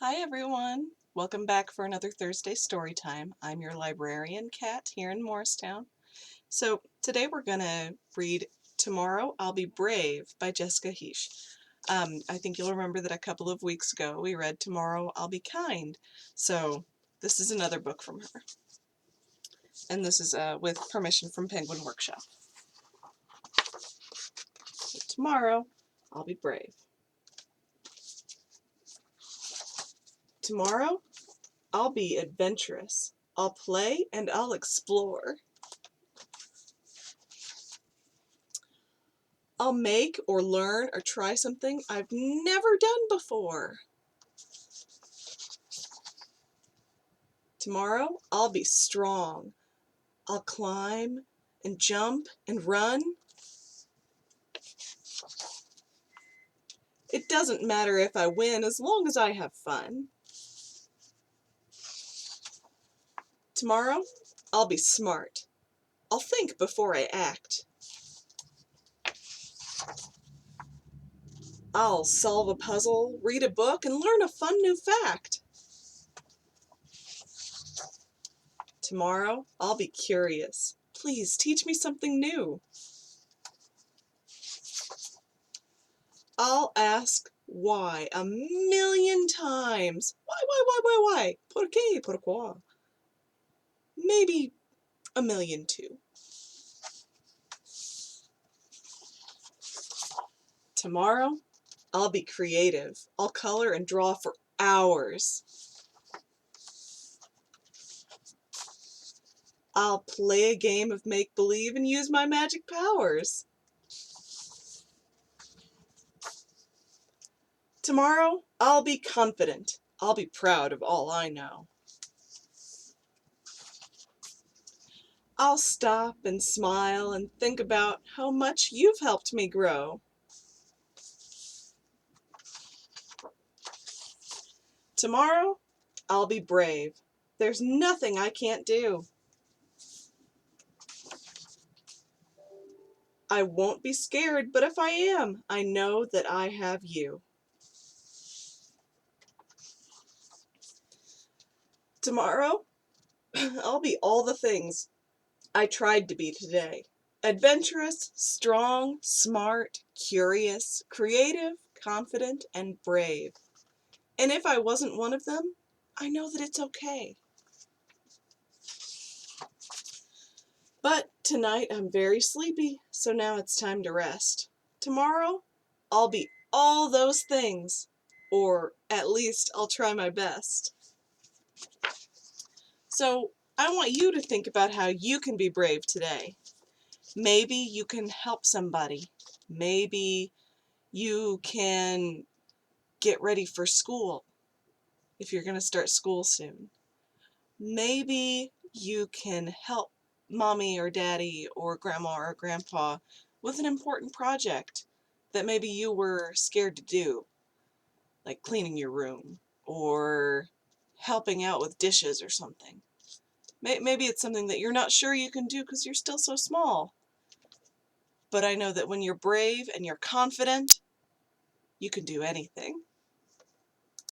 Hi everyone! Welcome back for another Thursday story time. I'm your librarian, Kat, here in Morristown. So today we're going to read Tomorrow I'll Be Brave by Jessica Hische. I think you'll remember that a couple of weeks ago we read Tomorrow I'll Be Kind. So this is another book from her. And this is with permission from Penguin Workshop. So tomorrow I'll be brave. Tomorrow I'll be adventurous. I'll play and I'll explore. I'll make or learn or try something I've never done before. Tomorrow I'll be strong. I'll climb and jump and run. It doesn't matter if I win as long as I have fun. Tomorrow I'll be smart. I'll think before I act. I'll solve a puzzle, read a book, and learn a fun new fact. Tomorrow I'll be curious. Please teach me something new. I'll ask why a million times. Why? ¿Por qué? ¿Por qué? Maybe a million too. Tomorrow, I'll be creative. I'll color and draw for hours. I'll play a game of make-believe and use my magic powers. Tomorrow, I'll be confident. I'll be proud of all I know. I'll stop and smile and think about how much you've helped me grow. Tomorrow, I'll be brave. There's nothing I can't do. I won't be scared, but if I am, I know that I have you. Tomorrow, I'll be all the things I tried to be today. Adventurous, strong, smart, curious, creative, confident, and brave. And if I wasn't one of them, I know that it's okay. But tonight I'm very sleepy, so now it's time to rest. Tomorrow, I'll be all those things, or at least I'll try my best. So I want you to think about how you can be brave today. Maybe you can help somebody. Maybe you can get ready for school if you're going to start school soon. Maybe you can help mommy or daddy or grandma or grandpa with an important project that maybe you were scared to do, like cleaning your room or helping out with dishes or something. Maybe it's something that you're not sure you can do because you're still so small. But I know that when you're brave and you're confident, you can do anything.